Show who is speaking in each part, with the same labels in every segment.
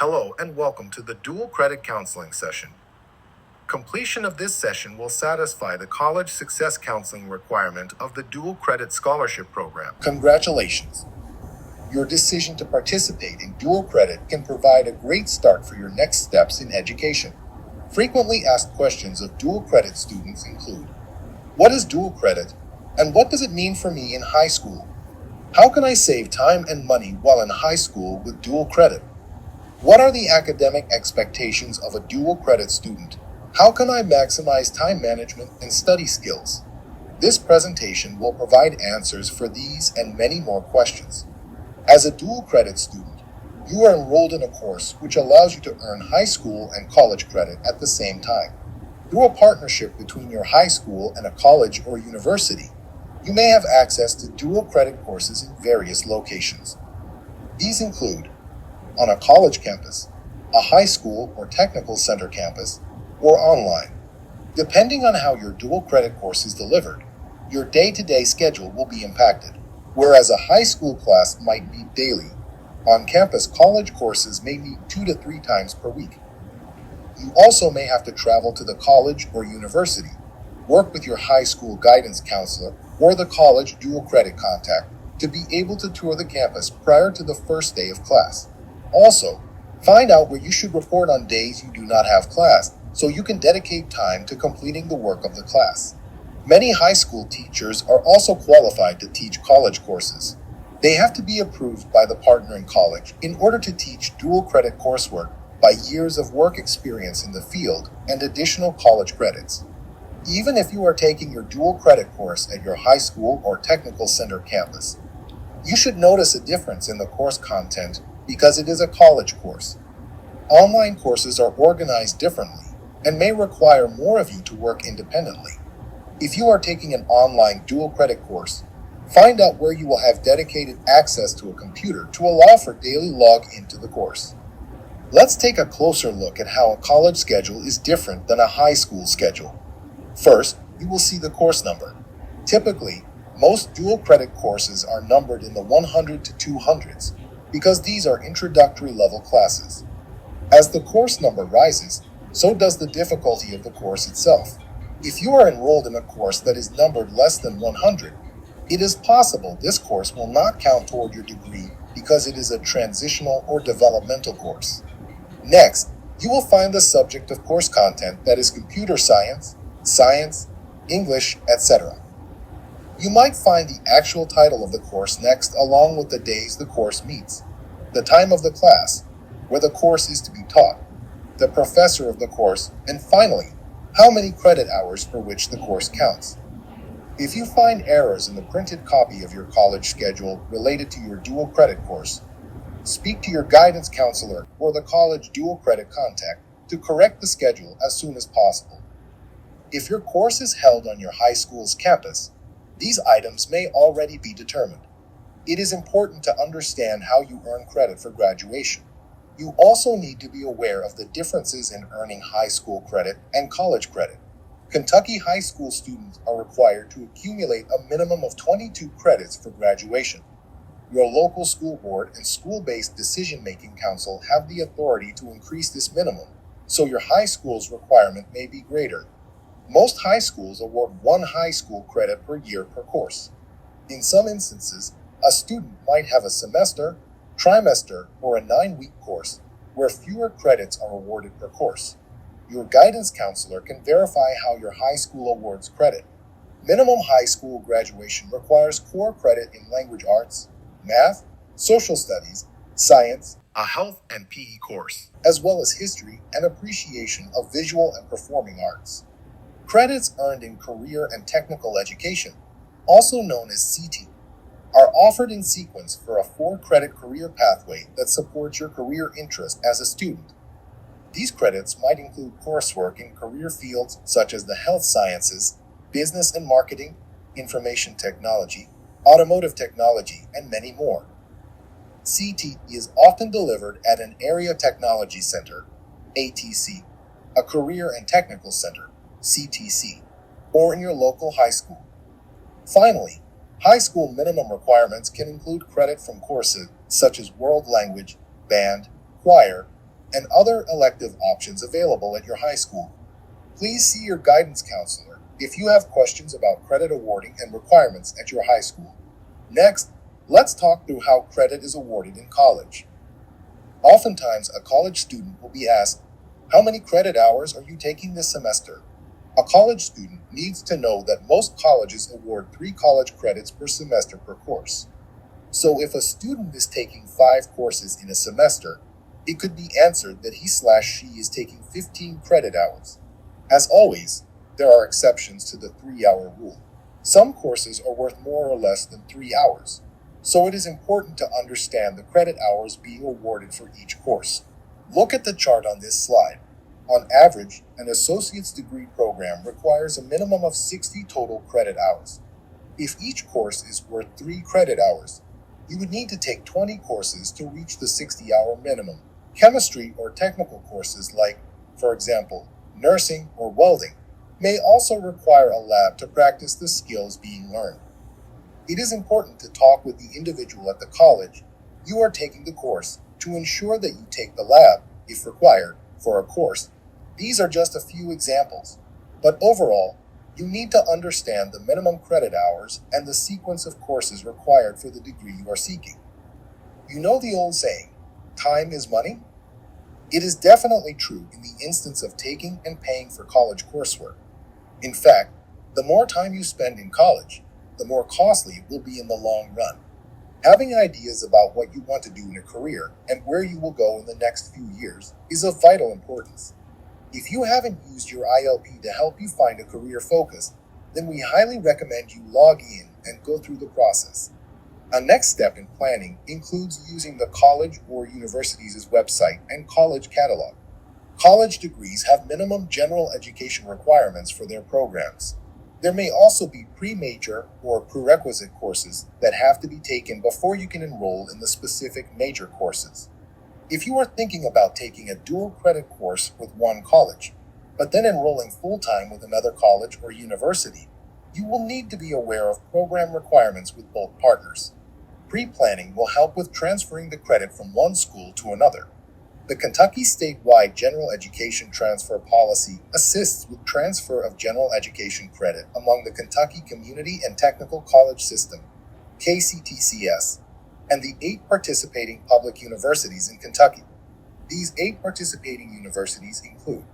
Speaker 1: Hello and welcome to the Dual Credit Counseling session. Completion of this session will satisfy the College Success Counseling requirement of the Dual Credit Scholarship Program. Congratulations! Your decision to participate in dual credit can provide a great start for your next steps in education. Frequently asked questions of dual credit students include: what is dual credit, and what does it mean for me in high school? How can I save time and money while in high school with dual credit? What are the academic expectations of a dual credit student? How can I maximize time management and study skills? This presentation will provide answers for these and many more questions. As a dual credit student, you are enrolled in a course which allows you to earn high school and college credit at the same time. Through a partnership between your high school and a college or university, you may have access to dual credit courses in various locations. These include on a college campus, a high school or technical center campus, or online. Depending on how your dual credit course is delivered, your day-to-day schedule will be impacted. Whereas a high school class might meet daily, on-campus college courses may meet 2 to 3 times per week. You also may have to travel to the college or university, work with your high school guidance counselor or the college dual credit contact to be able to tour the campus prior to the first day of class. Also, find out where you should report on days you do not have class so you can dedicate time to completing the work of the class. Many high school teachers are also qualified to teach college courses. They have to be approved by the partnering college in order to teach dual credit coursework by years of work experience in the field and additional college credits. Even if you are taking your dual credit course at your high school or technical center campus, you should notice a difference in the course content because it is a college course. Online courses are organized differently and may require more of you to work independently. If you are taking an online dual credit course, find out where you will have dedicated access to a computer to allow for daily log into the course. Let's take a closer look at how a college schedule is different than a high school schedule. First, you will see the course number. Typically, most dual credit courses are numbered in the 100 to 200s because these are introductory level classes. As the course number rises, so does the difficulty of the course itself. If you are enrolled in a course that is numbered less than 100, it is possible this course will not count toward your degree because it is a transitional or developmental course. Next, you will find the subject of course content that is computer science, science, English, etc. You might find the actual title of the course next along with the days the course meets, the time of the class, where the course is to be taught, the professor of the course, and finally, how many credit hours for which the course counts. If you find errors in the printed copy of your college schedule related to your dual credit course, speak to your guidance counselor or the college dual credit contact to correct the schedule as soon as possible. If your course is held on your high school's campus, these items may already be determined. It is important to understand how you earn credit for graduation. You also need to be aware of the differences in earning high school credit and college credit. Kentucky high school students are required to accumulate a minimum of 22 credits for graduation. Your local school board and school-based decision-making council have the authority to increase this minimum, so your high school's requirement may be greater. Most high schools award 1 high school credit per year per course. In some instances, a student might have a semester, trimester, or a 9-week course where fewer credits are awarded per course. Your guidance counselor can verify how your high school awards credit. Minimum high school graduation requires core credit in language arts, math, social studies, science, a health and PE course, as well as history and appreciation of visual and performing arts. Credits earned in career and technical education, also known as CT, are offered in sequence for a 4-credit career pathway that supports your career interest as a student. These credits might include coursework in career fields such as the health sciences, business and marketing, information technology, automotive technology, and many more. CT is often delivered at an Area Technology Center, ATC, a Career and Technical Center, CTC, or in your local high school. Finally, high school minimum requirements can include credit from courses such as world language, band, choir, and other elective options available at your high school. Please see your guidance counselor if you have questions about credit awarding and requirements at your high school. Next, let's talk through how credit is awarded in college. Oftentimes, a college student will be asked, "How many credit hours are you taking this semester?" A college student needs to know that most colleges award 3 college credits per semester per course. So if a student is taking 5 courses in a semester, it could be answered that he/she is taking 15 credit hours. As always, there are exceptions to the 3-hour rule. Some courses are worth more or less than 3 hours, so it is important to understand the credit hours being awarded for each course. Look at the chart on this slide. On average, an associate's degree program requires a minimum of 60 total credit hours. If each course is worth 3 credit hours, you would need to take 20 courses to reach the 60-hour minimum. Chemistry or technical courses like, for example, nursing or welding, may also require a lab to practice the skills being learned. It is important to talk with the individual at the college you are taking the course to ensure that you take the lab, if required, for a course. These are just a few examples, but overall, you need to understand the minimum credit hours and the sequence of courses required for the degree you are seeking. You know the old saying, time is money? It is definitely true in the instance of taking and paying for college coursework. In fact, the more time you spend in college, the more costly it will be in the long run. Having ideas about what you want to do in a career and where you will go in the next few years is of vital importance. If you haven't used your ILP to help you find a career focus, then we highly recommend you log in and go through the process. A next step in planning includes using the college or university's website and college catalog. College degrees have minimum general education requirements for their programs. There may also be pre-major or prerequisite courses that have to be taken before you can enroll in the specific major courses. If you are thinking about taking a dual credit course with one college, but then enrolling full-time with another college or university, you will need to be aware of program requirements with both partners. Pre-planning will help with transferring the credit from one school to another. The Kentucky statewide General Education Transfer Policy assists with transfer of general education credit among the Kentucky Community and Technical College System, KCTCS, and the 8 participating public universities in Kentucky. These 8 participating universities include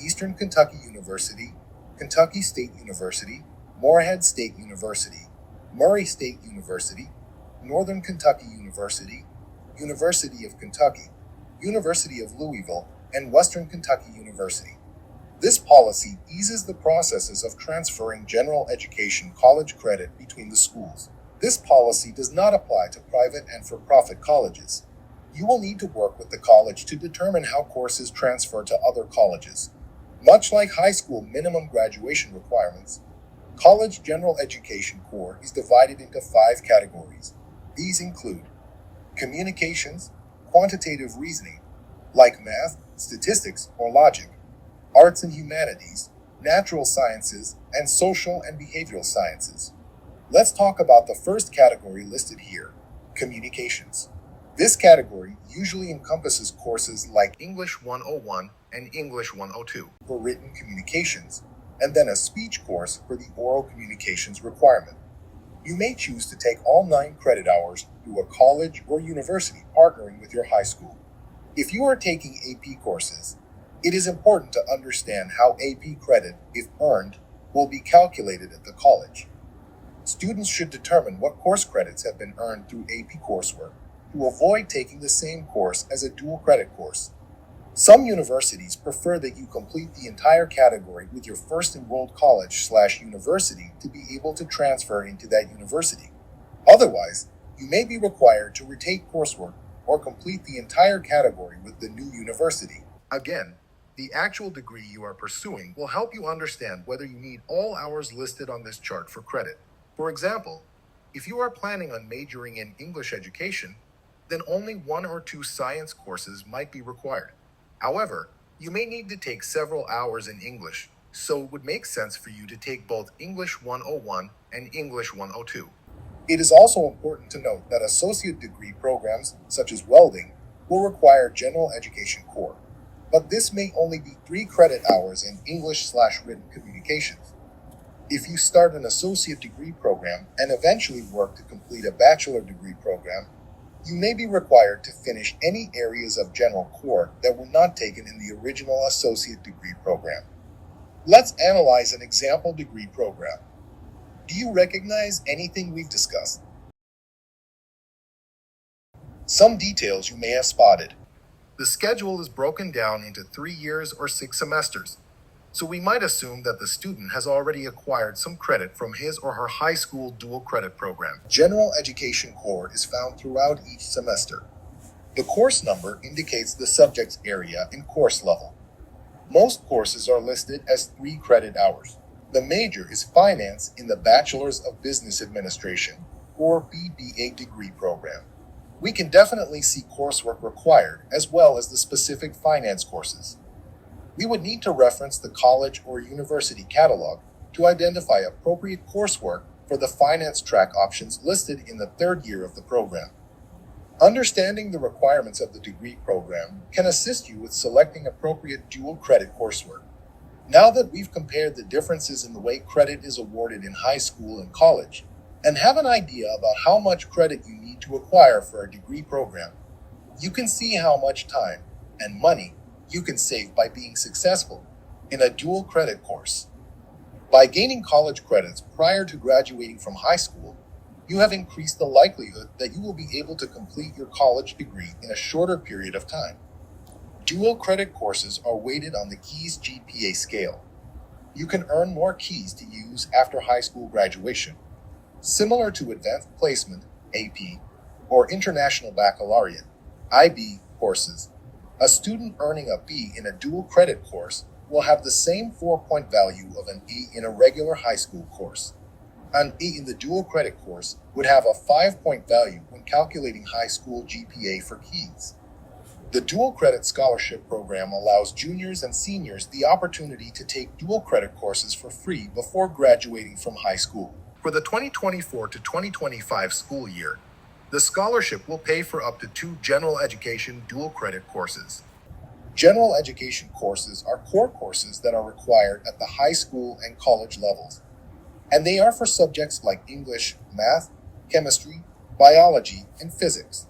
Speaker 1: Eastern Kentucky University, Kentucky State University, Morehead State University, Murray State University, Northern Kentucky University, University of Kentucky, University of Louisville, and Western Kentucky University. This policy eases the processes of transferring general education college credit between the schools. This policy does not apply to private and for-profit colleges. You will need to work with the college to determine how courses transfer to other colleges. Much like high school minimum graduation requirements, college general education core is divided into 5 categories. These include communications, quantitative reasoning, like math, statistics, or logic, arts and humanities, natural sciences, and social and behavioral sciences. Let's talk about the first category listed here, communications. This category usually encompasses courses like English 101 and English 102 for written communications, and then a speech course for the oral communications requirement. You may choose to take all 9 credit hours through a college or university partnering with your high school. If you are taking AP courses, it is important to understand how AP credit, if earned, will be calculated at the college. Students should determine what course credits have been earned through AP coursework to avoid taking the same course as a dual credit course. Some universities prefer that you complete the entire category with your first enrolled college/university to be able to transfer into that university. Otherwise, you may be required to retake coursework or complete the entire category with the new university. Again, the actual degree you are pursuing will help you understand whether you need all hours listed on this chart for credit. For example, if you are planning on majoring in English education, then only 1 or 2 science courses might be required. However, you may need to take several hours in English, so it would make sense for you to take both English 101 and English 102. It is also important to note that associate degree programs, such as welding, will require General Education Core, but this may only be 3 credit hours in English/written communications. If you start an associate degree program and eventually work to complete a bachelor degree program, you may be required to finish any areas of General Core that were not taken in the original associate degree program. Let's analyze an example degree program. Do you recognize anything we've discussed? Some details you may have spotted. The schedule is broken down into 3 years or 6 semesters, so we might assume that the student has already acquired some credit from his or her high school dual credit program. General Education Core is found throughout each semester. The course number indicates the subject's area and course level. Most courses are listed as 3 credit hours. The major is finance in the Bachelor's of Business Administration or BBA degree program. We can definitely see coursework required as well as the specific finance courses. We would need to reference the college or university catalog to identify appropriate coursework for the finance track options listed in the 3rd year of the program. Understanding the requirements of the degree program can assist you with selecting appropriate dual credit coursework. Now that we've compared the differences in the way credit is awarded in high school and college, and have an idea about how much credit you need to acquire for a degree program, you can see how much time and money you can save by being successful in a dual credit course. By gaining college credits prior to graduating from high school, you have increased the likelihood that you will be able to complete your college degree in a shorter period of time. Dual credit courses are weighted on the KHEAA GPA scale. You can earn more keys to use after high school graduation. Similar to Advanced Placement, AP, or International Baccalaureate, IB courses, a student earning a B in a dual credit course will have the same 4-point value of an A in a regular high school course. An A in the dual credit course would have a 5-point value when calculating high school GPA for keys. The Dual Credit Scholarship Program allows juniors and seniors the opportunity to take dual credit courses for free before graduating from high school. For the 2024 to 2025 school year, the scholarship will pay for up to 2 general education dual credit courses. General education courses are core courses that are required at the high school and college levels, and they are for subjects like English, math, chemistry, biology, and physics.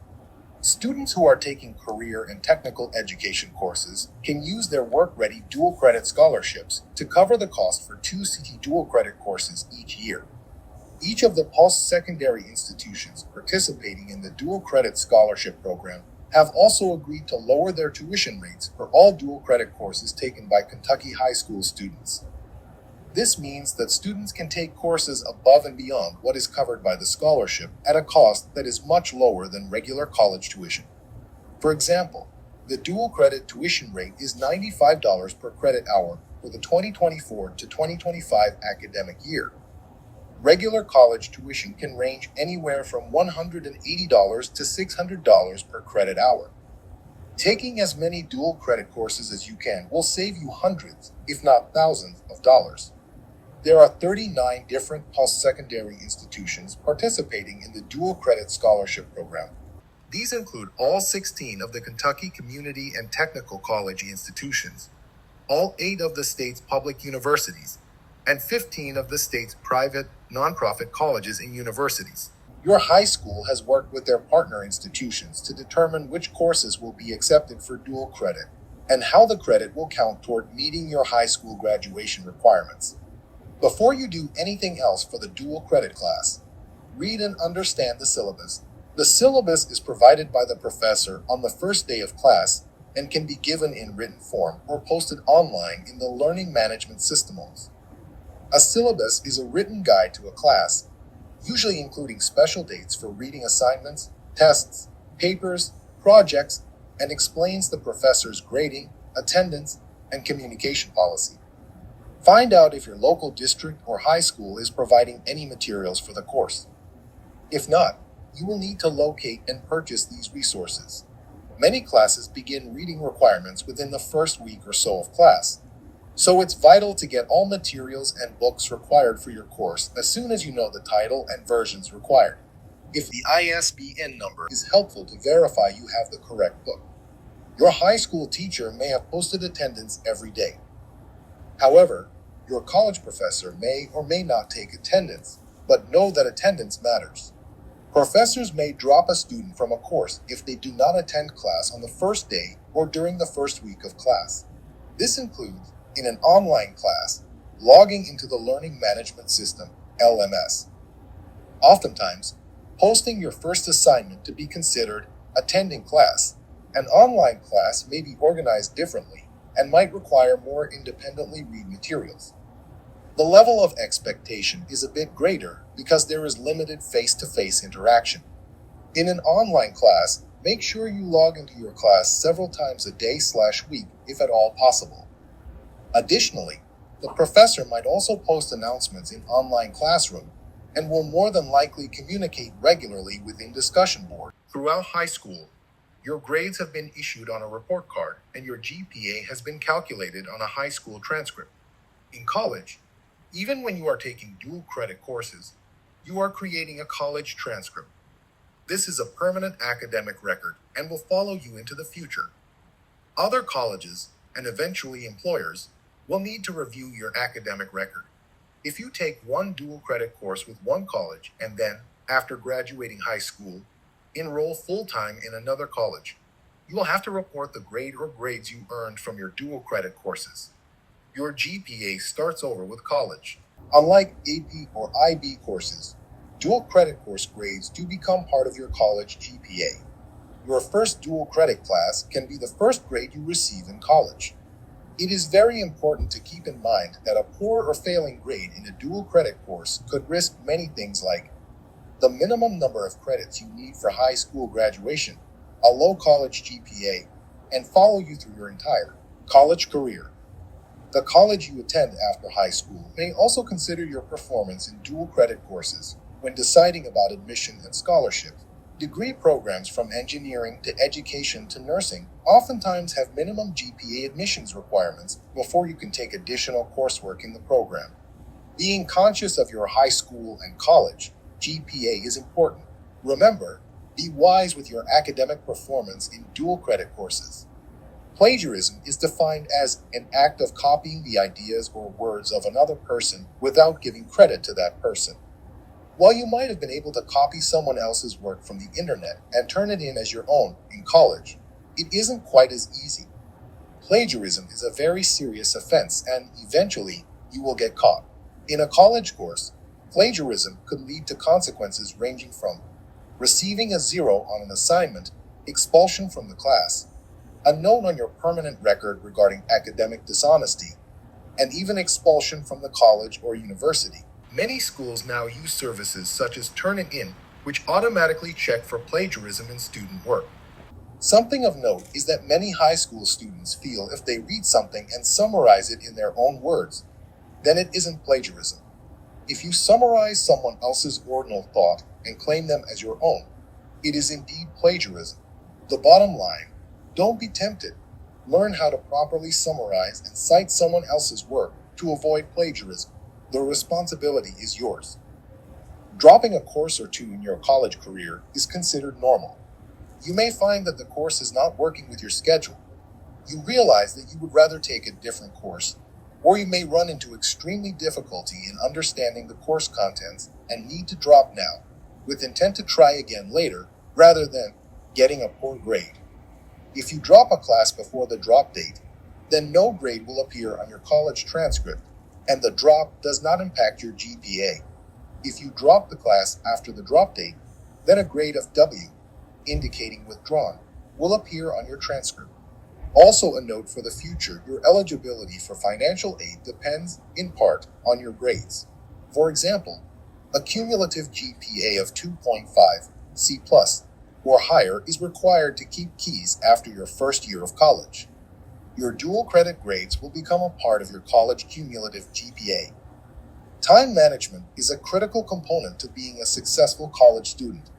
Speaker 1: Students who are taking career and technical education courses can use their work-ready dual credit scholarships to cover the cost for 2 CT dual credit courses each year. Each of the post-secondary institutions participating in the Dual Credit Scholarship Program have also agreed to lower their tuition rates for all dual credit courses taken by Kentucky high school students. This means that students can take courses above and beyond what is covered by the scholarship at a cost that is much lower than regular college tuition. For example, the dual credit tuition rate is $95 per credit hour for the 2024 to 2025 academic year. Regular college tuition can range anywhere from $180 to $600 per credit hour. Taking as many dual credit courses as you can will save you hundreds, if not thousands, of dollars. There are 39 different post-secondary institutions participating in the Dual Credit Scholarship Program. These include all 16 of the Kentucky Community and Technical College institutions, all 8 of the state's public universities, and 15 of the state's private, nonprofit colleges and universities. Your high school has worked with their partner institutions to determine which courses will be accepted for dual credit and how the credit will count toward meeting your high school graduation requirements. Before you do anything else for the dual credit class, read and understand the syllabus. The syllabus is provided by the professor on the first day of class and can be given in written form or posted online in the learning management systems. A syllabus is a written guide to a class, usually including special dates for reading assignments, tests, papers, projects, and explains the professor's grading, attendance, and communication policy. Find out if your local district or high school is providing any materials for the course. If not, you will need to locate and purchase these resources. Many classes begin reading requirements within the first week or so of class, so it's vital to get all materials and books required for your course as soon as you know the title and versions required. if the ISBN number is helpful to verify you have the correct book. Your high school teacher may have posted attendance every day. However, your college professor may or may not take attendance, but know that attendance matters. Professors may drop a student from a course if they do not attend class on the first day or during the first week of class. This includes, in an online class, logging into the Learning Management System, LMS. Oftentimes, posting your first assignment to be considered attending class. An online class may be organized differently and might require more independently read materials. The level of expectation is a bit greater because there is limited face-to-face interaction. In an online class, make sure you log into your class several times a day/week if at all possible. Additionally, the professor might also post announcements in online classroom and will more than likely communicate regularly within discussion board. Throughout high school, your grades have been issued on a report card and your GPA has been calculated on a high school transcript. In college, even when you are taking dual credit courses, you are creating a college transcript. This is a permanent academic record and will follow you into the future. Other colleges, and eventually employers, will need to review your academic record. If you take one dual credit course with one college and then, after graduating high school, enroll full-time in another college, you will have to report the grade or grades you earned from your dual credit courses. Your GPA starts over with college. Unlike AP or IB courses, dual credit course grades do become part of your college GPA. Your first dual credit class can be the first grade you receive in college. It is very important to keep in mind that a poor or failing grade in a dual credit course could risk many things like the minimum number of credits you need for high school graduation, a low college GPA, and follow you through your entire college career. The college you attend after high school may also consider your performance in dual credit courses when deciding about admission and scholarship. Degree programs from engineering to education to nursing oftentimes have minimum GPA admissions requirements before you can take additional coursework in the program. Being conscious of your high school and college GPA is important. Remember, be wise with your academic performance in dual credit courses. Plagiarism is defined as an act of copying the ideas or words of another person without giving credit to that person. While you might have been able to copy someone else's work from the internet and turn it in as your own in college, it isn't quite as easy. Plagiarism is a very serious offense and eventually you will get caught. In a college course, plagiarism could lead to consequences ranging from receiving a 0 on an assignment, expulsion from the class, a note on your permanent record regarding academic dishonesty, and even expulsion from the college or university. Many schools now use services such as Turnitin, which automatically check for plagiarism in student work. Something of note is that many high school students feel if they read something and summarize it in their own words, then it isn't plagiarism. If you summarize someone else's ordinal thought and claim them as your own, it is indeed plagiarism. The bottom line, don't be tempted. Learn how to properly summarize and cite someone else's work to avoid plagiarism. The responsibility is yours. Dropping a course or two in your college career is considered normal. You may find that the course is not working with your schedule. You realize that you would rather take a different course, or you may run into extremely difficulty in understanding the course contents and need to drop now, with intent to try again later rather than getting a poor grade. If you drop a class before the drop date, then no grade will appear on your college transcript, and the drop does not impact your GPA. If you drop the class after the drop date, then a grade of W, indicating withdrawn, will appear on your transcript. Also a note for the future, your eligibility for financial aid depends, in part, on your grades. For example, a cumulative GPA of 2.5, C+, or higher is required to keep keys after your first year of college. Your dual credit grades will become a part of your college cumulative GPA. Time management is a critical component to being a successful college student.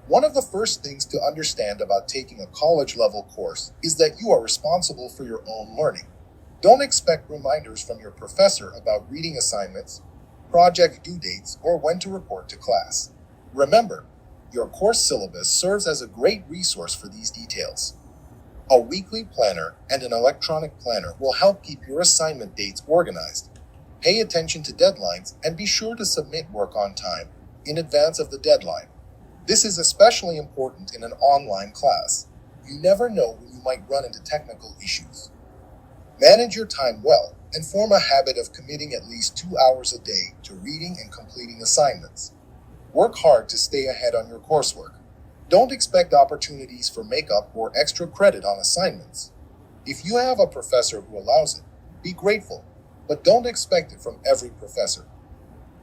Speaker 1: One of the first things to understand about taking a college-level course is that you are responsible for your own learning. Don't expect reminders from your professor about reading assignments, project due dates, or when to report to class. Remember, Your course syllabus serves as a great resource for these details. A weekly planner and an electronic planner will help keep your assignment dates organized. Pay attention to deadlines and be sure to submit work on time in advance of the deadline. This is especially important in an online class. You never know when you might run into technical issues. Manage your time well and form a habit of committing at least 2 hours a day to reading and completing assignments. Work hard to stay ahead on your coursework. Don't expect opportunities for makeup or extra credit on assignments. If you have a professor who allows it, be grateful, but don't expect it from every professor.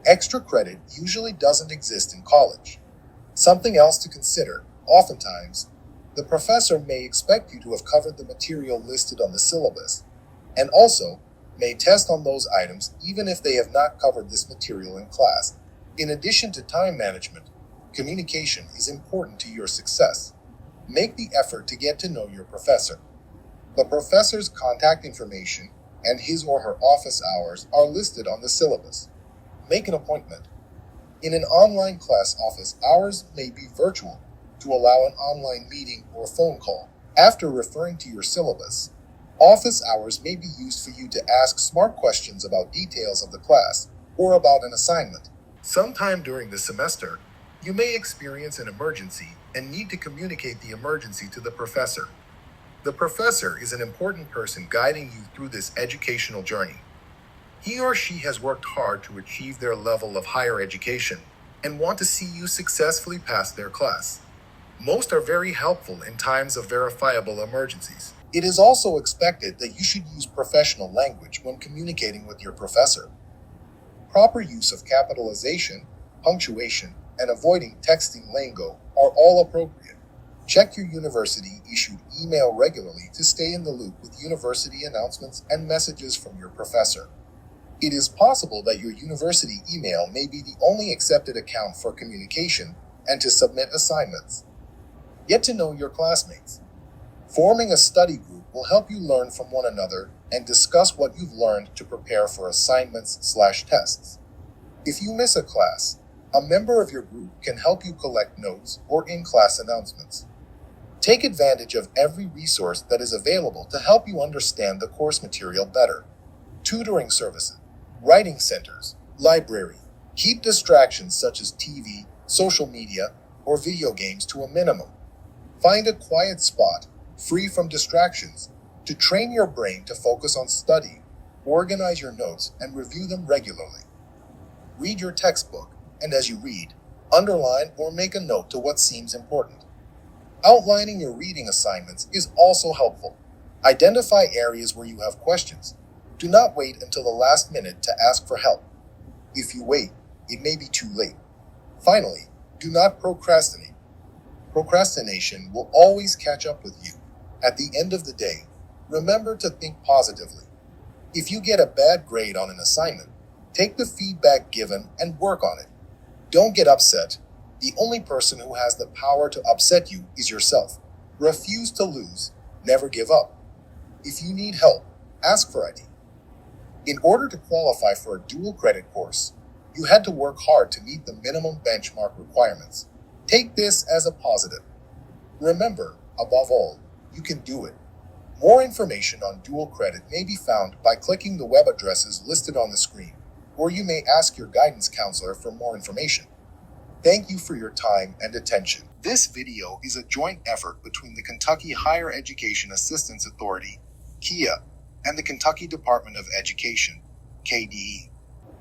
Speaker 1: Extra credit usually doesn't exist in college. Something else to consider, oftentimes, the professor may expect you to have covered the material listed on the syllabus, and also may test on those items even if they have not covered this material in class. In addition to time management, communication is important to your success. Make the effort to get to know your professor. The professor's contact information and his or her office hours are listed on the syllabus. Make an appointment. In an online class, office hours may be virtual to allow an online meeting or phone call. After referring to your syllabus, office hours may be used for you to ask smart questions about details of the class or about an assignment. Sometime during the semester, you may experience an emergency and need to communicate the emergency to the professor. The professor is an important person guiding you through this educational journey. He or she has worked hard to achieve their level of higher education and want to see you successfully pass their class. Most are very helpful in times of verifiable emergencies. It is also expected that you should use professional language when communicating with your professor. Proper use of capitalization, punctuation, and avoiding texting lingo are all appropriate. Check your university-issued email regularly to stay in the loop with university announcements and messages from your professor. It is possible that your university email may be the only accepted account for communication and to submit assignments. Get to know your classmates. Forming a study group will help you learn from one another and discuss what you've learned to prepare for assignments/tests. If you miss a class, a member of your group can help you collect notes or in-class announcements. Take advantage of every resource that is available to help you understand the course material better. Tutoring services, writing centers, library. Keep distractions such as TV, social media, or video games to a minimum. Find a quiet spot, free from distractions, to train your brain to focus on studying. Organize your notes and review them regularly. Read your textbook, and as you read, underline or make a note to what seems important. Outlining your reading assignments is also helpful. Identify areas where you have questions. Do not wait until the last minute to ask for help. If you wait, it may be too late. Finally, do not procrastinate. Procrastination will always catch up with you. At the end of the day, remember to think positively. If you get a bad grade on an assignment, take the feedback given and work on it. Don't get upset. The only person who has the power to upset you is yourself. Refuse to lose. Never give up. If you need help, ask for ID. In order to qualify for a dual credit course, you had to work hard to meet the minimum benchmark requirements. Take this as a positive. Remember, above all, you can do it. More information on dual credit may be found by clicking the web addresses listed on the screen, or you may ask your guidance counselor for more information. Thank you for your time and attention. This video is a joint effort between the Kentucky Higher Education Assistance Authority, KHEAA, and the Kentucky Department of Education, KDE.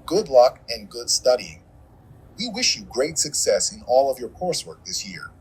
Speaker 1: Good luck and good studying. We wish you great success in all of your coursework this year.